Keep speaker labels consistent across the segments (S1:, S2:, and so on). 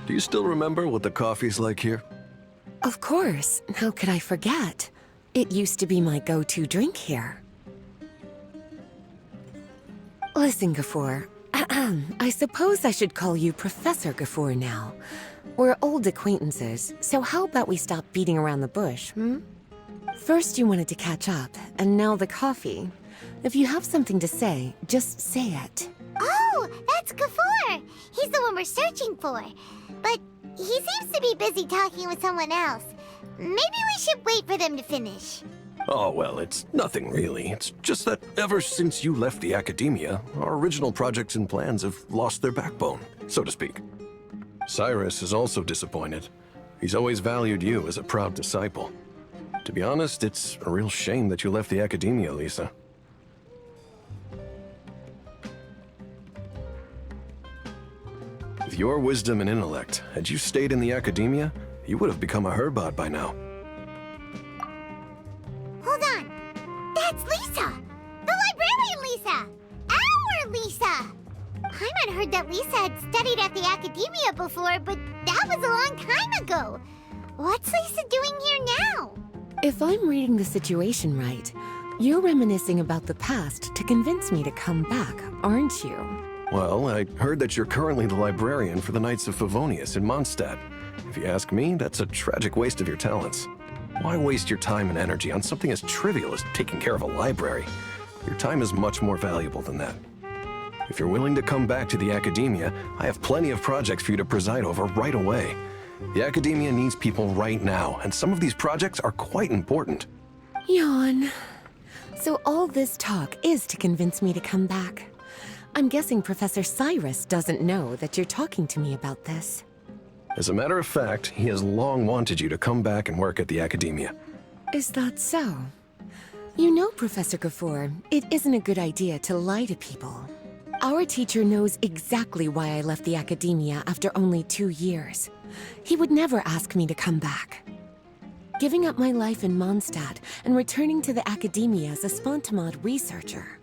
S1: Do you still remember what the coffee's like here?
S2: Of course. How could I forget? It used to be my go-to drink here. Listen, Gafoor. I suppose I should call you Professor Gafoor now. We're old acquaintances, so how about we stop beating around the bush, hmm? First you wanted to catch up, and now the coffee. If you have something to say, just say it.
S3: Oh, that's Gafoor! He's the one we're searching for. But he seems to be busy talking with someone else. Maybe we should wait for them to finish.
S1: Oh, well, it's nothing really. It's just that ever since you left the academia, our original projects and plans have lost their backbone, so to speak. Cyrus is also disappointed. He's always valued you as a proud disciple. To be honest, it's a real shame that you left the academia, Lisa. With your wisdom and intellect, had you stayed in the academia, you would have become a Herbot by now.
S3: Hold on. That's Lisa! The librarian Lisa! Our Lisa! Paimon heard that Lisa had studied at the academia before, but that was a long time ago. What's Lisa doing here now?
S2: If I'm reading the situation right, you're reminiscing about the past to convince me to come back, aren't you?
S1: Well, I heard that you're currently the librarian for the Knights of Favonius in Mondstadt. If you ask me, that's a tragic waste of your talents. Why waste your time and energy on something as trivial as taking care of a library? Your time is much more valuable than that. If you're willing to come back to the academia, I have plenty of projects for you to preside over right away. The academia needs people right now, and some of these projects are quite important.
S2: Yawn. So all this talk is to convince me to come back. I'm guessing Professor Cyrus doesn't know that you're talking to me about this.
S1: As a matter of fact, he has long wanted you to come back and work at the academia.
S2: Is that so? You know, Professor Gafoor, it isn't a good idea to lie to people. Our teacher knows exactly why I left the academia after only 2 years. He would never ask me to come back. Giving up my life in Mondstadt and returning to the academia as a Spontamod researcher.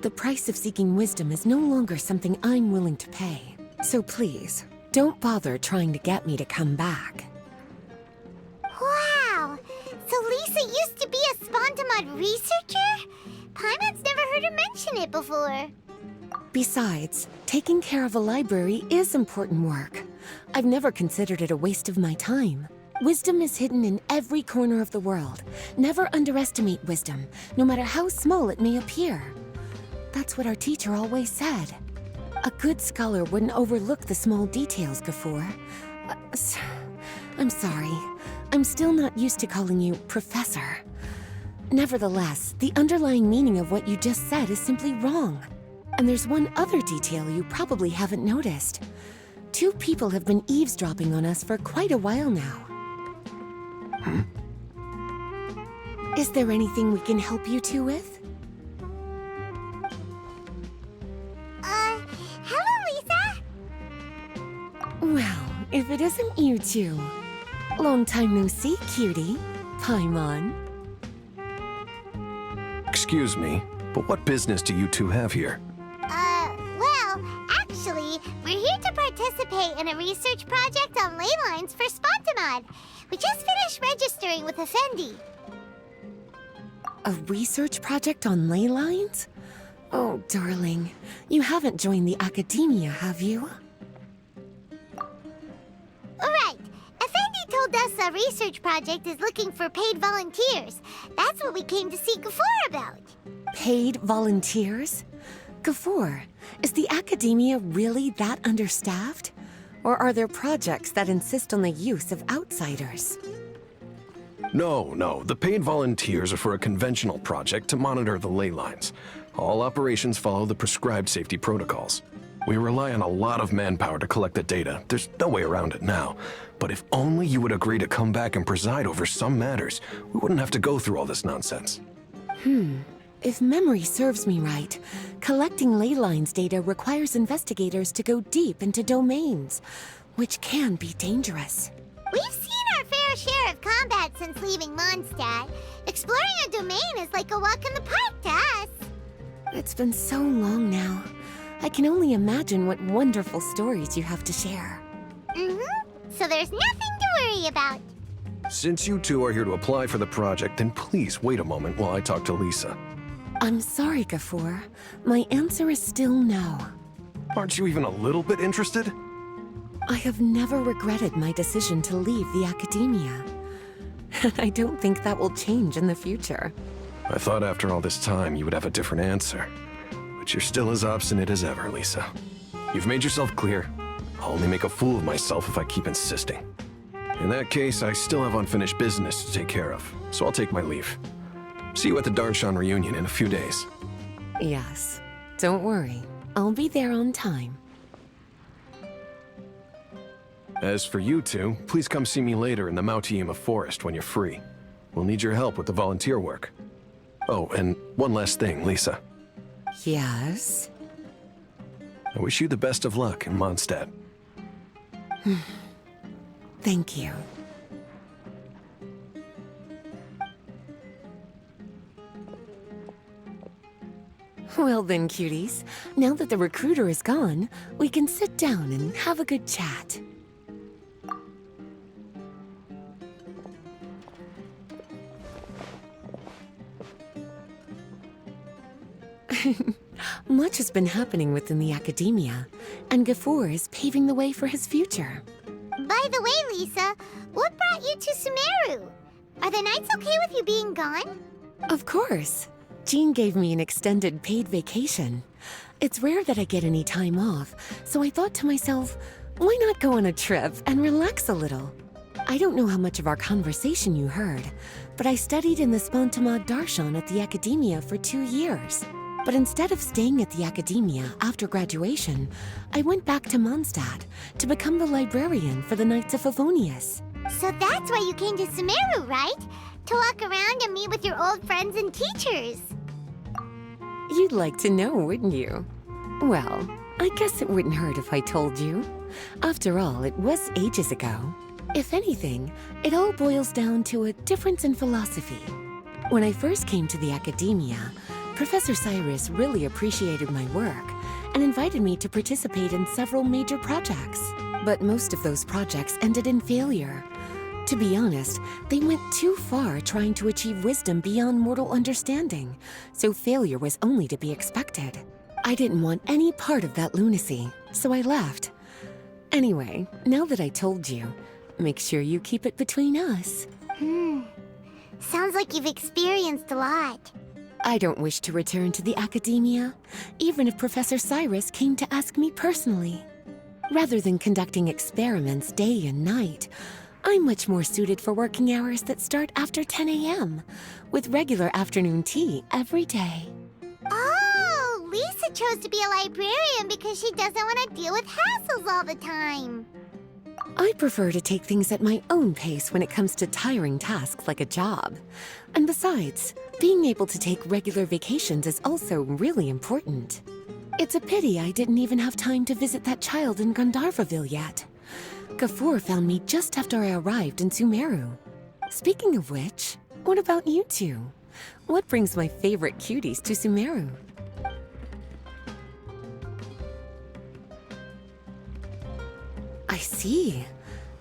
S2: The price of seeking wisdom is no longer something I'm willing to pay. So please, don't bother trying to get me to come back.
S3: Wow! So Lisa used to be a Spontamod researcher? Paimon's never heard her mention it before.
S2: Besides, taking care of a library is important work. I've never considered it a waste of my time. Wisdom is hidden in every corner of the world. Never underestimate wisdom, no matter how small it may appear. That's what our teacher always said. A good scholar wouldn't overlook the small details, Gafoor. I'm sorry. I'm still not used to calling you Professor. Nevertheless, the underlying meaning of what you just said is simply wrong. And there's one other detail you probably haven't noticed. 2 people have been eavesdropping on us for quite a while now. Is there anything we can help you two with?
S3: Hello, Lisa?
S2: Well, if it isn't you two. Long time no see, cutie. Paimon.
S1: Excuse me, but what business do you two have here?
S3: Well, actually, we're here to participate in a research project on ley lines for Spontamod. We just finished registering with Effendi.
S2: A research project on ley lines? Oh, darling. You haven't joined the academia, have you?
S3: Right. Effendi told us a research project is looking for paid volunteers. That's what we came to see Gafoor about.
S2: Paid volunteers? Gafoor, is the academia really that understaffed? Or are there projects that insist on the use of outsiders?
S1: No. The paid volunteers are for a conventional project to monitor the ley lines. All operations follow the prescribed safety protocols. We rely on a lot of manpower to collect the data. There's no way around it now. But if only you would agree to come back and preside over some matters, we wouldn't have to go through all this nonsense.
S2: If memory serves me right, collecting ley lines data requires investigators to go deep into domains, which can be dangerous.
S3: We've seen our fair share of combat since leaving Mondstadt. Exploring a domain is like a walk in the park to us.
S2: It's been so long now. I can only imagine what wonderful stories you have to share.
S3: Mm-hmm. so there's nothing to worry about.
S1: Since you two are here to apply for the project, then please wait a moment while I talk to Lisa.
S2: I'm sorry, Gafoor. My answer is still no.
S1: Aren't you even a little bit interested?
S2: I have never regretted my decision to leave the academia. I don't think that will change in the future.
S1: I thought after all this time you would have a different answer. But you're still as obstinate as ever, Lisa. You've made yourself clear. I'll only make a fool of myself if I keep insisting. In that case, I still have unfinished business to take care of, so I'll take my leave. See you at the Darshan reunion in a few days.
S2: Yes. Don't worry. I'll be there on time.
S1: As for you two, please come see me later in the Mautiima Forest when you're free. We'll need your help with the volunteer work. Oh, and one last thing, Lisa.
S2: Yes?
S1: I wish you the best of luck in Mondstadt.
S2: Thank you. Well then, cuties. Now that the recruiter is gone, we can sit down and have a good chat. Much has been happening within the academia, and Gafoor is paving the way for his future.
S3: By the way, Lisa, what brought you to Sumeru? Are the Knights okay with you being gone?
S2: Of course. Jean gave me an extended paid vacation. It's rare that I get any time off, so I thought to myself, why not go on a trip and relax a little? I don't know how much of our conversation you heard, but I studied in the Spontamad Darshan at the academia for 2 years. But instead of staying at the academia after graduation, I went back to Mondstadt to become the librarian for the Knights of Favonius.
S3: So that's why you came to Sumeru, right? To walk around and meet with your old friends and teachers.
S2: You'd like to know, wouldn't you? Well, I guess it wouldn't hurt if I told you. After all, it was ages ago. If anything, it all boils down to a difference in philosophy. When I first came to the academia, Professor Cyrus really appreciated my work and invited me to participate in several major projects. But most of those projects ended in failure. To be honest, they went too far trying to achieve wisdom beyond mortal understanding, so failure was only to be expected. I didn't want any part of that lunacy, so I left. Anyway, now that I told you, make sure you keep it between us.
S3: Sounds like you've experienced a lot.
S2: I don't wish to return to the academia, even if Professor Cyrus came to ask me personally. Rather than conducting experiments day and night, I'm much more suited for working hours that start after 10 a.m., with regular afternoon tea every day.
S3: Oh, Lisa chose to be a librarian because she doesn't want to deal with hassles all the time.
S2: I prefer to take things at my own pace when it comes to tiring tasks like a job. And besides, being able to take regular vacations is also really important. It's a pity I didn't even have time to visit that child in Gandharvaville yet. Gafoor found me just after I arrived in Sumeru. Speaking of which, what about you two? What brings my favorite cuties to Sumeru? I see.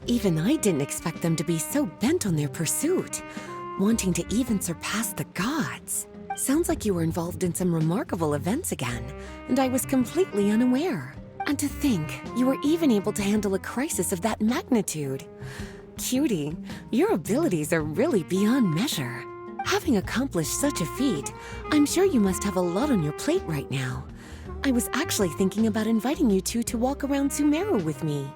S2: Even I didn't expect them to be so bent on their pursuit, wanting to even surpass the gods. Sounds like you were involved in some remarkable events again, and I was completely unaware. And to think, you were even able to handle a crisis of that magnitude. Cutie, your abilities are really beyond measure. Having accomplished such a feat, I'm sure you must have a lot on your plate right now. I was actually thinking about inviting you two to walk around Sumeru with me.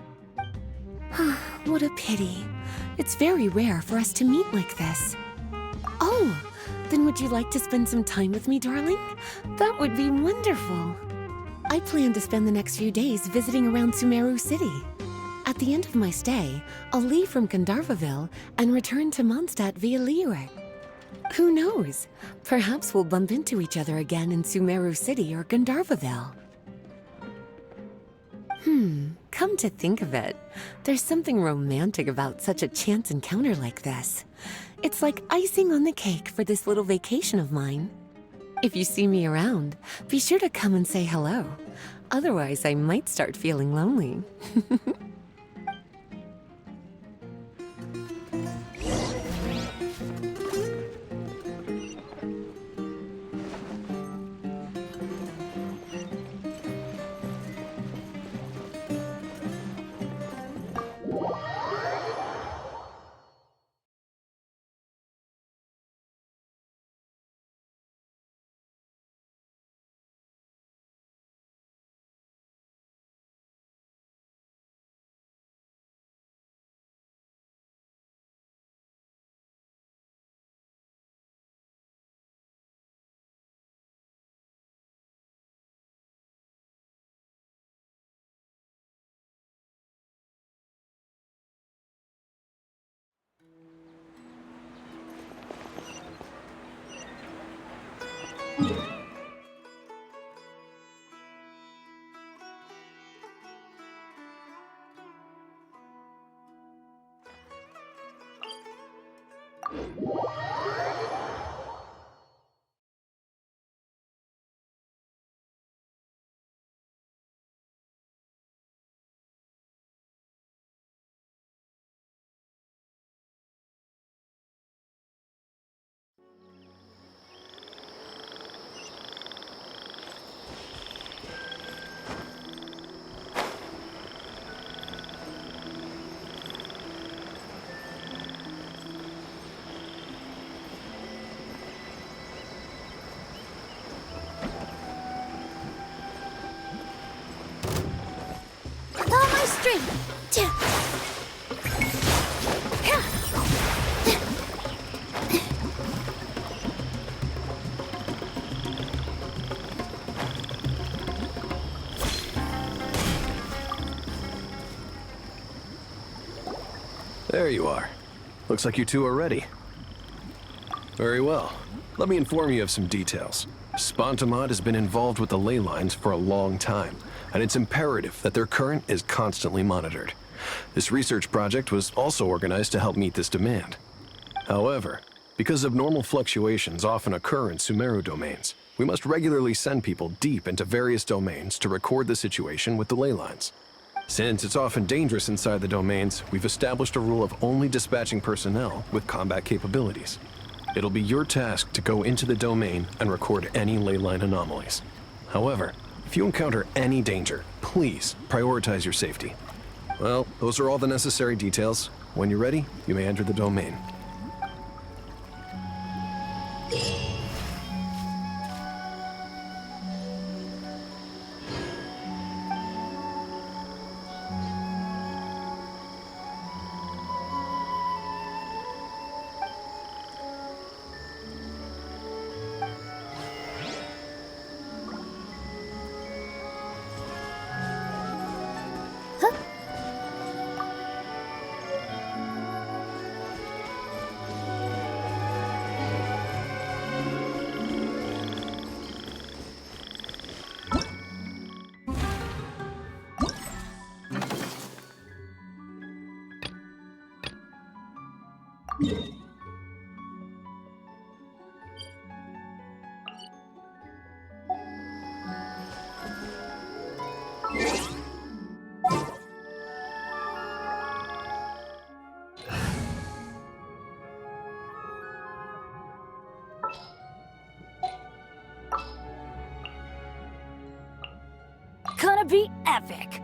S2: What a pity. It's very rare for us to meet like this. Oh, then would you like to spend some time with me, darling? That would be wonderful. I plan to spend the next few days visiting around Sumeru City. At the end of my stay, I'll leave from Gandharvaville and return to Mondstadt via Liyue. Who knows? Perhaps we'll bump into each other again in Sumeru City or Gandharvaville. Come to think of it, there's something romantic about such a chance encounter like this. It's like icing on the cake for this little vacation of mine. If you see me around, be sure to come and say hello. Otherwise, I might start feeling lonely.
S1: There you are. Looks like you two are ready. Very well. Let me inform you of some details. Spontamod has been involved with the ley lines for a long time, and it's imperative that their current is constantly monitored. This research project was also organized to help meet this demand. However, because abnormal fluctuations often occur in Sumeru domains, we must regularly send people deep into various domains to record the situation with the ley lines. Since it's often dangerous inside the domains, we've established a rule of only dispatching personnel with combat capabilities. It'll be your task to go into the domain and record any ley line anomalies. However, if you encounter any danger, please prioritize your safety. Well, those are all the necessary details. When you're ready, you may enter the domain.
S4: Gonna be epic!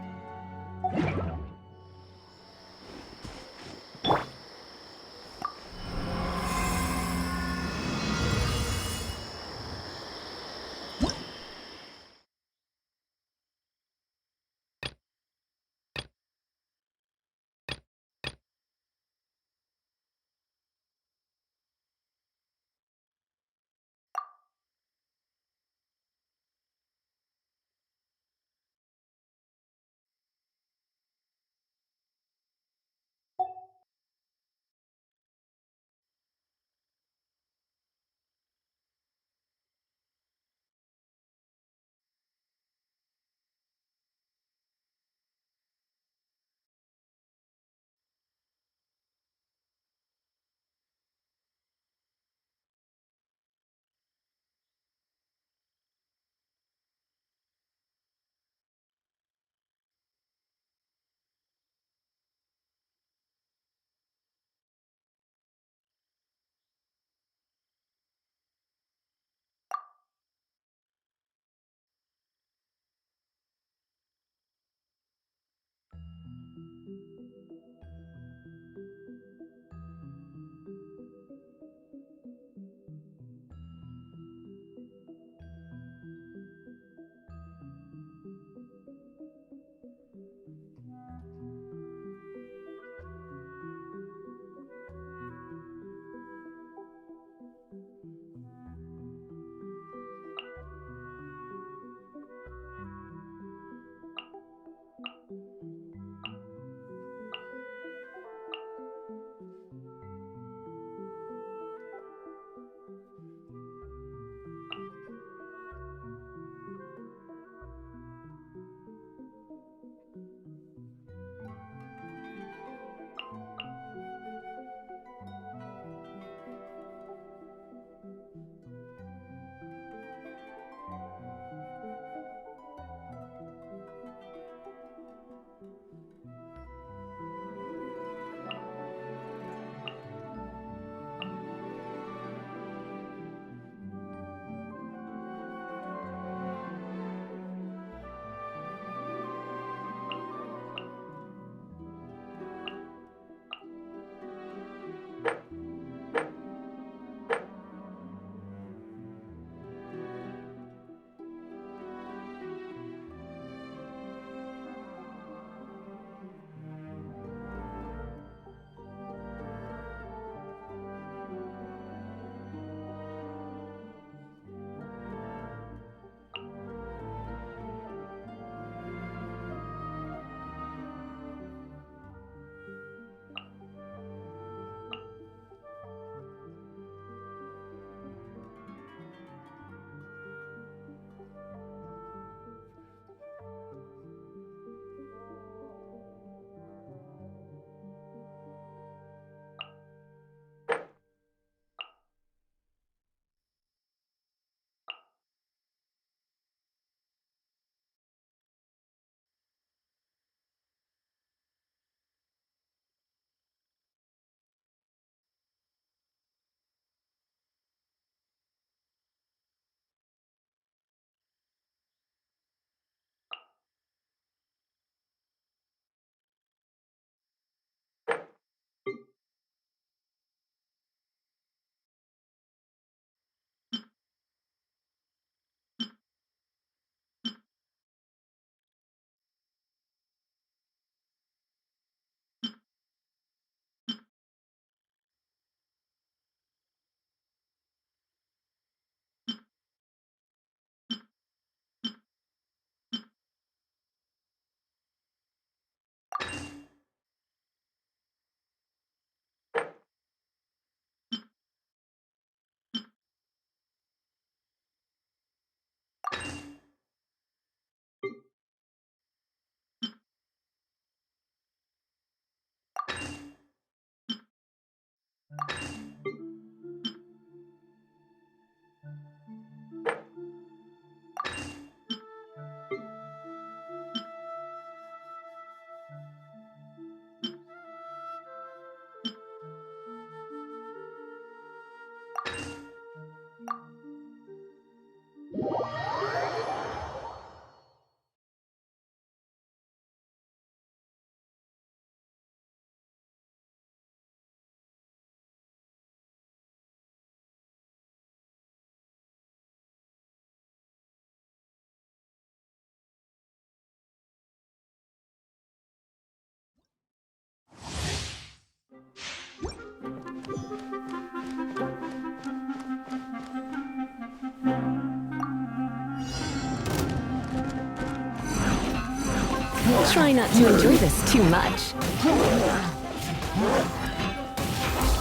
S2: Try not to enjoy this too much.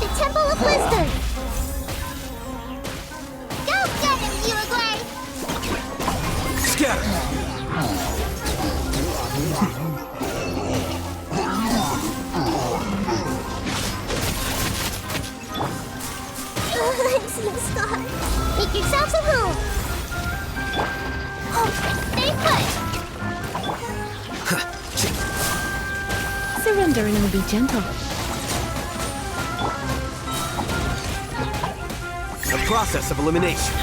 S3: The Temple of Wisdom! Go get him, Uruguay!
S4: Scatter!
S3: I'm so sorry. Make yourselves at home! Oh, stay put!
S2: Surrender and I'll be gentle.
S4: The process of elimination.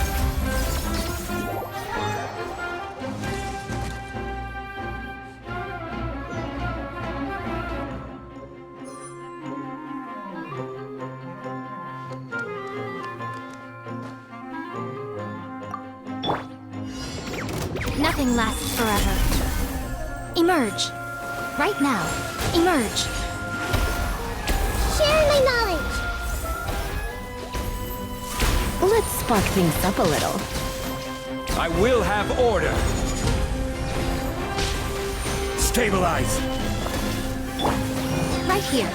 S5: Nothing lasts forever. Emerge. Right now. Emerge.
S3: Share my knowledge!
S2: Let's spark things up a little.
S4: I will have order. Stabilize.
S5: Right here.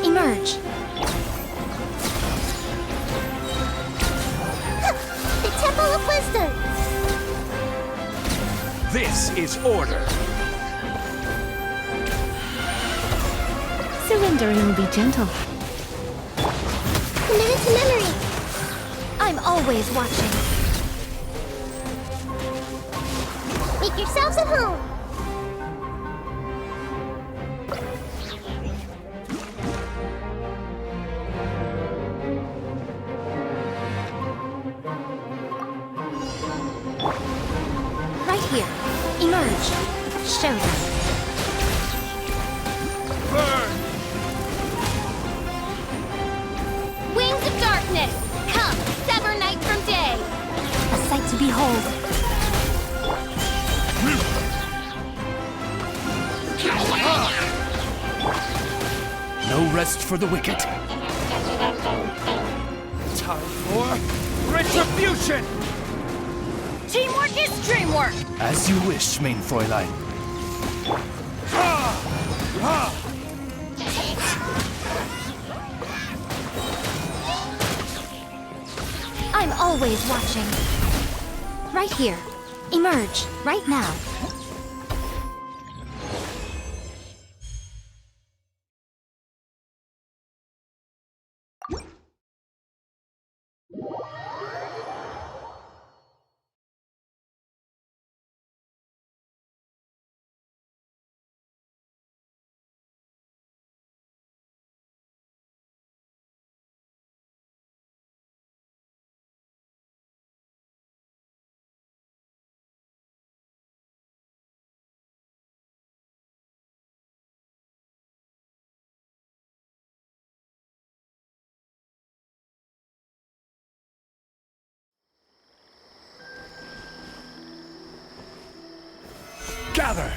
S5: Emerge.
S3: The Temple of Wisdom!
S4: This is order.
S2: Surrender and I'll be gentle.
S3: Committed to memory!
S5: I'm always watching.
S3: Make yourselves at home!
S5: Right here. Emerge. Show them.
S4: Burn!
S3: Wings of darkness! Come, sever night from day!
S5: A sight to behold.
S4: No rest for the wicked. Time for retribution!
S3: Teamwork is dreamwork!
S4: As you wish, main Fräulein.
S5: I'm always watching. Right here. Emerge. Right now.
S4: Gather!